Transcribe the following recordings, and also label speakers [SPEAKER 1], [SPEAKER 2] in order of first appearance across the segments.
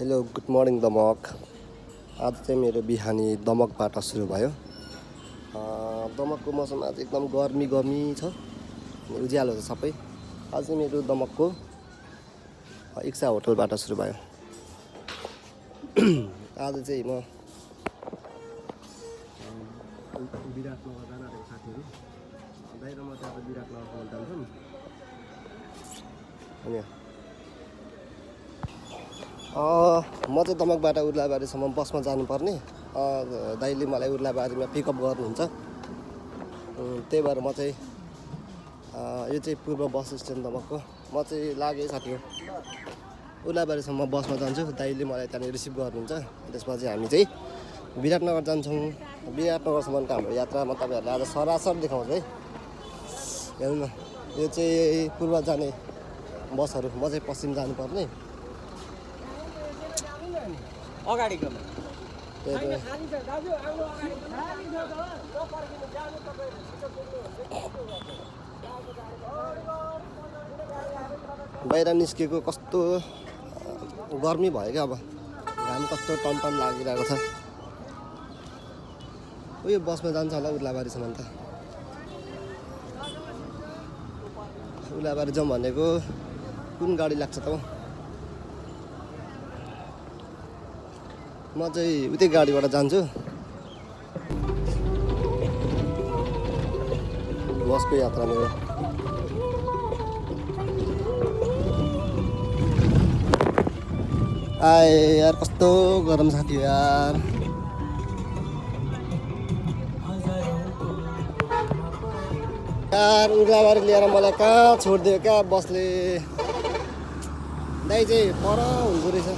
[SPEAKER 1] Hello good morning Damak. आज चाहिँ मेरो बिहानी दमकबाट सुरु भयो। दमकको मौसम आज एकदम गर्मी छ, उज्यालो छ सबै। आज चाहिँ मेरो दमकको इक्सा होटलबाट सुरु भयो। आज चाहिँ म विराटनगर जान आएको साथीहरू बाहिर, म चाहिँ आज विराटनगरसम्म जान्छौँ। अनि म चाहिँ दमकबाट उर्लाबारीसम्म बसमा जानुपर्ने। दाइले मलाई उर्लाबारीमा पिकअप गर्नुहुन्छ। त्यही भएर म चाहिँ यो चाहिँ पूर्व बस स्ट्यान्ड दमकको। म चाहिँ लागेँ साथीहरू उर्लाबारीसम्म बसमा जान्छु। दाइले मलाई त्यहाँनिर रिसिभ गर्नुहुन्छ। त्यसपछि हामी चाहिँ विराटनगर जान्छौँ। विराटनगरसम्मको हाम्रो यात्रा म तपाईँहरूलाई आज सरासर देखाउँछु है। हेर्नु न, यो चाहिँ पूर्व जाने बसहरू। म चाहिँ पश्चिम जानुपर्ने।
[SPEAKER 2] अगाडिको
[SPEAKER 1] बाहिर निस्केको कस्तो गर्मी भयो क्या। अब घाम कस्तो टन लागिरहेको छ। उयो बसमा जान्छ होला उर्लाबारीसम्म त। उर्लाबारी जाउँ भनेको कुन गाडी लाग्छ त? म चाहिँ उतै गाडीबाट जान्छु। बसको यात्रा मेरो। आए यार कस्तो गरम साथी यार। यार उर्लाबारी लिएर मलाई कहाँ छोडिदियो क्या बसले। दाइ चाहिँ पर हुँदो रहेछ,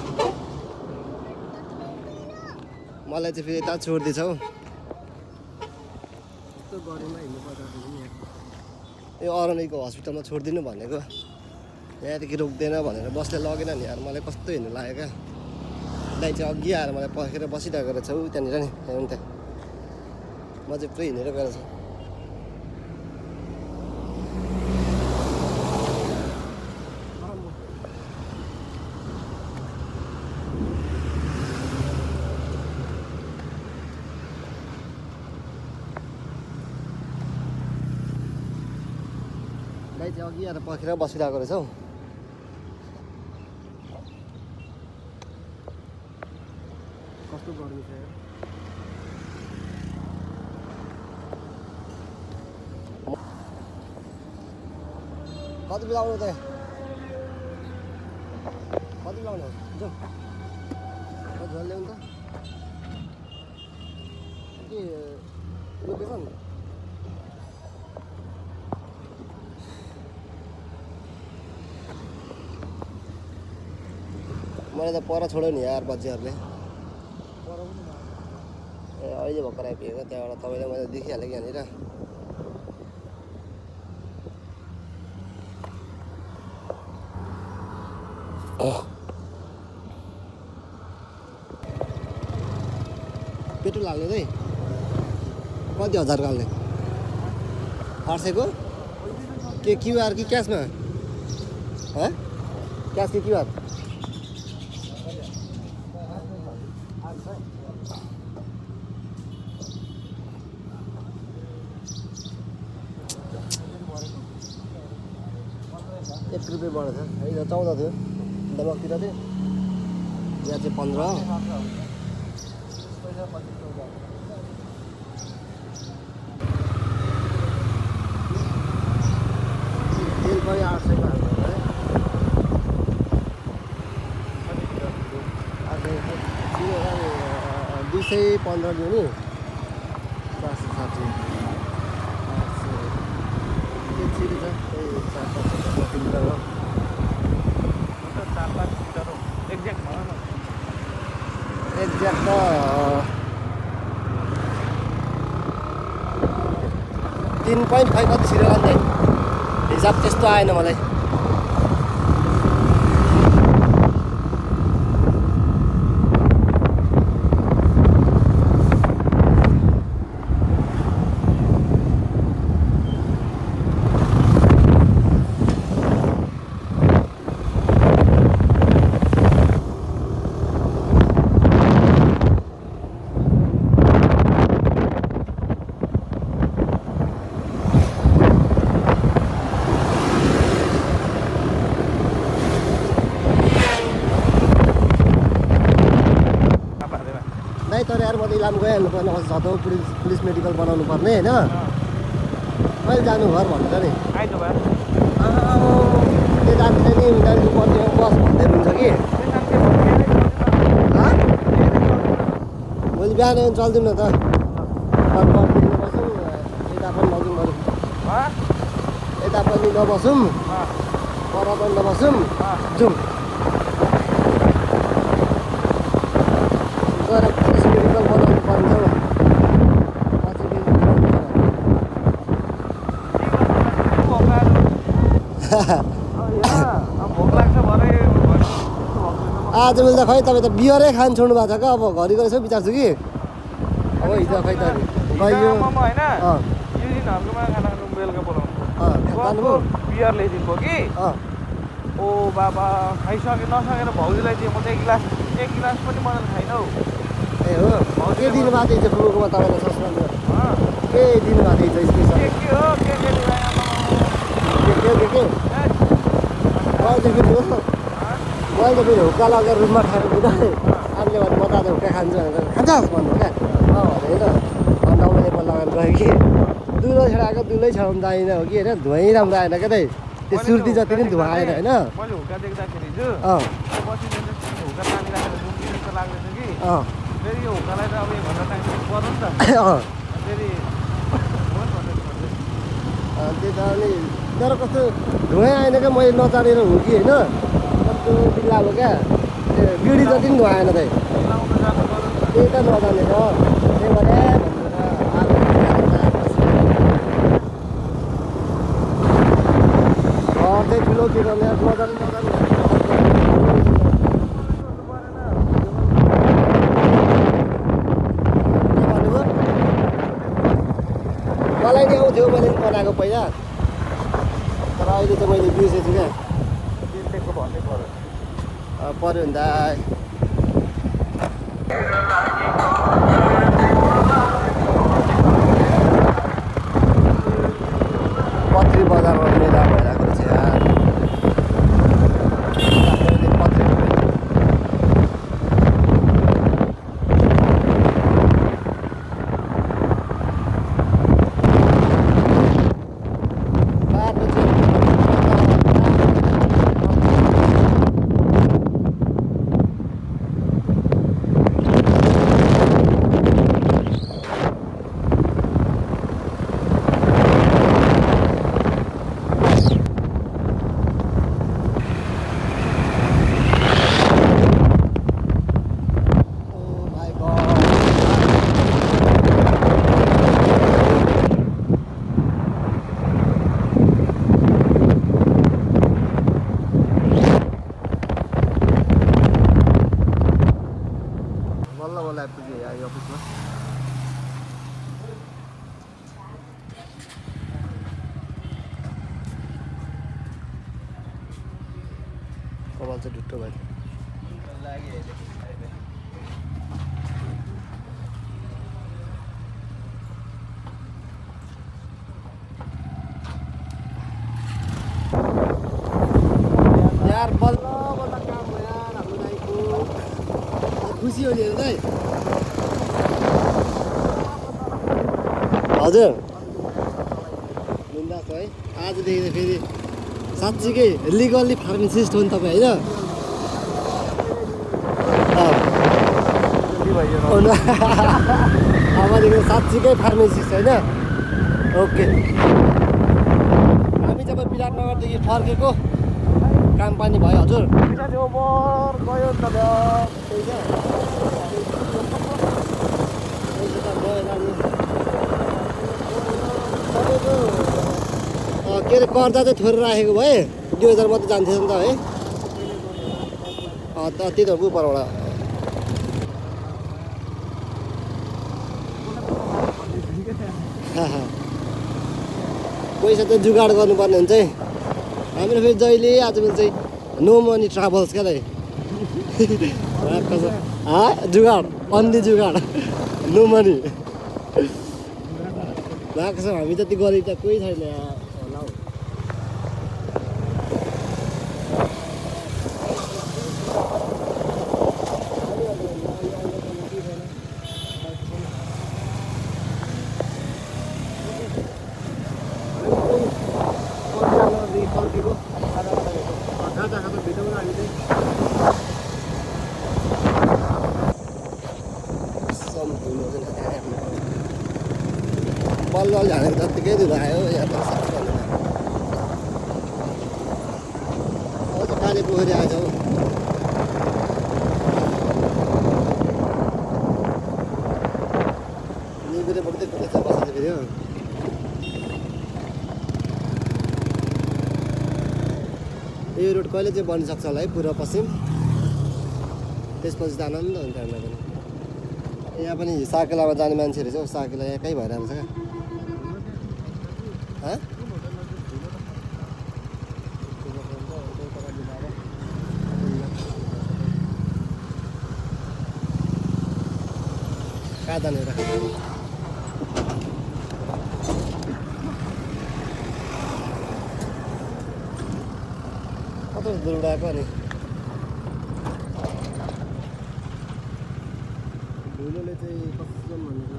[SPEAKER 1] मलाई चाहिँ फेरि यता छोडिदिएछ हौ। यस्तो गरममा हिँड्नु पर्दा पनि यो अरनिको हस्पिटलमा छोडिदिनु भनेको, यहाँदेखि रोक्दैन भनेर बसले लगेन नि यार। मलाई कस्तो हिँड्नु लाग्यो क्या। दाइ चाहिँ अघि आएर मलाई पर्खेर बसिरहेको रहेछ ऊ त्यहाँनिर नि। हेर्नु त, म चाहिँ पुरै हिँडेर गएर छु। दाइ चाहिँ अघि आएर पर्खेर बसिरहेको रहेछ हौ। कस्तो गर्मी छ यार। कति बेला आउनु त? कति बेला आउनु? जाउँ झोल ल्याउनु त के लोकेसन? मलाई त पर छोड्यो नि यार बच्चीहरूले। ए अहिले भर्खर आइपुगेको त्यहाँबाट तपाईँले मैले देखिहालेँ कि यहाँनिर। पेट्रोल हाल्ने चाहिँ कति हजार हाल्ने? 800 को के क्युआर कि क्यासमा? क्यास कि क्युआर? ₹1 बढेछ। अहिले 14 थियो दमकतिर चाहिँ, यहाँ चाहिँ 15। तेल पनि 800 को हाल्नु है। 215 दियो नि। 460 के छिरी छ त्यही 4-5 किलोमिटर हो। एक्ज्याक्ट त 3.5 कति छिरेर अन्त हिसाब त्यस्तो आएन मलाई। तर यार म त इलाम गइहाल्नु पर्ने सधौँ पुलिस मेडिकल बनाउनु पर्ने होइन कहिले जानु घर भनेर नि
[SPEAKER 2] आइतबार
[SPEAKER 1] त्यो जान्छ नि दाजु पर्ने बस भन्दै हुन्छ कि मैले बिहान चल्दिउँ न त पर्खिँदै बसौँ यता पनि लगिउँ बरु यता पनि नबसौँ पर पनि नबसौँ जाउँ गएर पुलिस मेडिकल बनाउनु पर्छ आज मैले त खै तपाईँ त बियरै खान छोड्नु भएको छ क्या अब घरिको यसो विचार छु कि अब हिजो खै त गयो
[SPEAKER 2] बियर ल्याइदिएको कि ओ बाबा खाइसके नसकेर भाउजूलाई दिएँ म त एक गिलास पनि मलाई खाइन हौ
[SPEAKER 1] ए हो के दिनु भएको थियो फुलकोमा तपाईँलाई सस्पेन्ड के दिनु भएको थियो स्पेसल
[SPEAKER 2] के हो के
[SPEAKER 1] मैले फेरि हुक्का लगेर रुममा खानु बुझाएँ आफूले भने म त आज हुक्का खान्छु भनेर खान्छस् भन्नु क्या होइन अन्त मैले एकपल्ट लगाएर गएँ कि दुलो छेडाएको दुलै छेडाउनु जाँदैन हो कि होइन धुवै राम्रो आएन क्या त्यो सुर्ती जति पनि धुवा आएन होइन
[SPEAKER 2] मैले हुक्का देख्दाखेरि चाहिँ हुक्का तानिराखेर रुम्की जस्तो लाग्दैछ कि फेरि यो हुक्कालाई त अब 1 घन्टा टाइम पर्नु नि त फेरि
[SPEAKER 1] त्यो त अनि तर कस्तो धुवै आएन क्या मैले नचालेर हो कि होइन कस्तो बिल्ला हो क्या त्यो बिडी जति पनि धुवा आएन त्यही त्यही त नजानेर त्यही भएर त्यही ठुलो के गर्ने नजाने मलाई नि आउँथ्यो मैले पनि बनाएको पहिला तर अहिले त मैले बिर्सेछु क्या पऱ्यो नि त पत्री बजारमा मेला भइरहेको रहेछ यार कपाल चाहिँ ढुट्टो भयो यार बल्ल बल्ल काम भयो यार हाम्रो दाइको खुसी हो नि हेर्नु है हजुर बिन्दास है आजदेखि त फेरि साँच्चीकै लिगल्ली फार्मासिस्ट हो नि तपाईँ होइन अबदेखि साँच्चीकै फार्मासिस्ट होइन ओके हामी जब विराटनगरदेखि फर्केको काम पानी भयो हजुर गयो त के अरे कर्जा चाहिँ थोरै राखेको भए 2000 मात्रै जान्थ्यो नि त है त्यही त उपरबाट पैसा चाहिँ जुगाड गर्नुपर्ने हुन्छ है हाम्रो फेरि जहिले आजकल चाहिँ नो मनी ट्राभल्स क्या दाइ जुगाड अन्ली जुगाड नो मनी भएको छ हामी जति गरिब त कोही छैन होला हौ अलि हालेको जत्तिकै धुलो आयो यहाँ त अब त काले पोखरी आएछ हौ निबिरे बग्दै बस्छ फेरि हो यो रोड कहिले चाहिँ बनिसक्छ होला है पूर्व पश्चिम त्यसपछि त आनन्द हुन्छ हामीलाई पनि यहाँ पनि साकेलामा जाने मान्छेहरू छ साकेला यहाँकै भइरहेको छ क्या कहाँ जाने र कस्तो दूर उडाएको अनि धुलोले चाहिँ कस्तो भनेको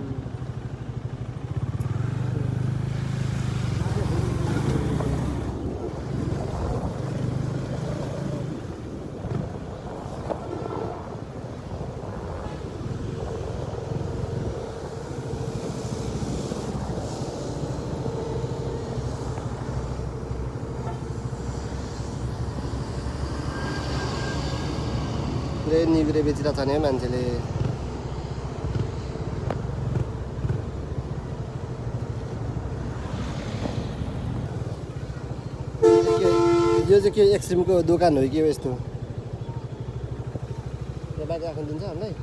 [SPEAKER 1] पुरै निबिरे बेचिरहेको छ नि मान्छेले यो चाहिँ के एक्सट्रिमको दोकान हो कि यस्तो यो बाइक राख्नु दिन्छ हामीलाई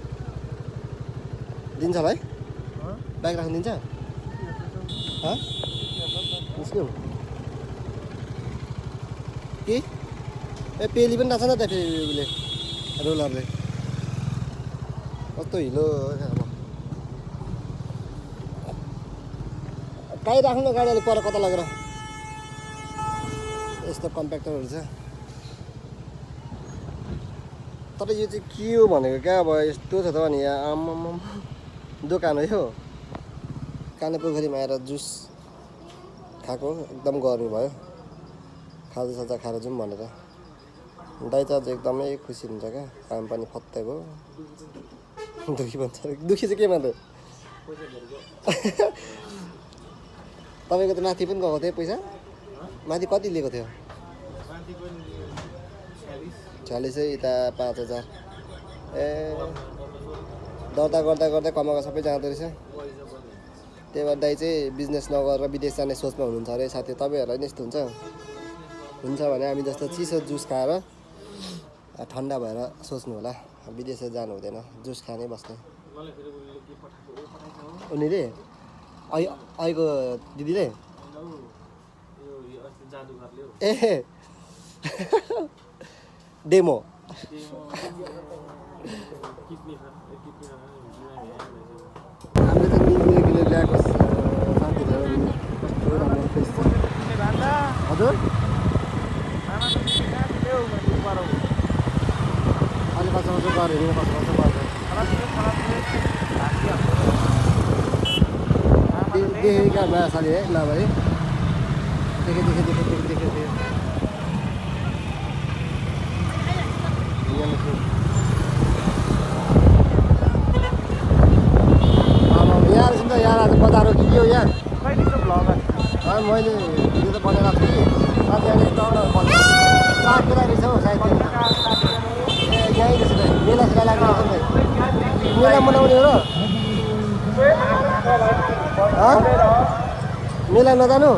[SPEAKER 1] दिन्छ होला है बाइक राख्नु दिन्छ मुस्किल के ए पेली पनि राख्छ न त्यहाँ फेरि उसले रोलरले कस्तो हिलो कहीँ राख्नु गाडी अलिक पर कता लगेर यस्तो कम्प्याक्टरहरू छ तर यो चाहिँ के हो भनेको क्या अब यस्तो छ त अनि यहाँ आम्मामा दोकान हो यो काने पोखरीमा आएर जुस खाएको एकदम गर्मी भयो खाजासाजा खाएर जाउँ भनेर दाइ चाहिँ एकदमै खुसी हुन्छ क्या काम पनि फत्तै भयो दुखी भन्छ दुखी चाहिँ के मात्रै तपाईँको त माथि पनि गएको थियो पैसा माथि कति लिएको थियो 46 यता 5000 ए दर्ता गर्दा गर्दै कमाएको सबै जाँदो रहेछ त्यही भएर दाइ चाहिँ बिजनेस नगरेर विदेश जाने सोचमा हुनुहुन्छ अरे साथी तपाईँहरूलाई नि यस्तो हुन्छ भने हामी जस्तो चिसो जुस खाएर ठन्डा भएर सोच्नु होला विदेश जानु हुँदैन जुस खाने बस्ने उनीले अहिलेको दिदीले ए डेमो हामीले त किलो ल्याएको साथीहरू हजुर अलि बच्चा गऱ्यो हेरेर बस्नु देखेका नयाँ साली है नभए देखेँ यहाँ रहेछ नि त यहाँ आज बजार हो कि के हो यहाँ मैले भिडियो त बनाइरहेको छु कि साथी अहिले साग बेला रहेछ हौ सायद ए यहीँ रहेछ मेला सेला लाग्ने रहेछ मेला मनाउने हो र मेला नजानु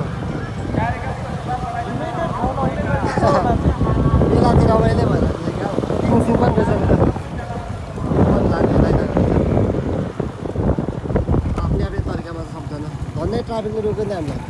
[SPEAKER 1] मेलातिर रमाइलो भएर सिङ पनि रहेछ आफ्नै आफ्नै तरिकामा सक्दैन भन्दै ट्राफिकले रोक्यो नि हामीलाई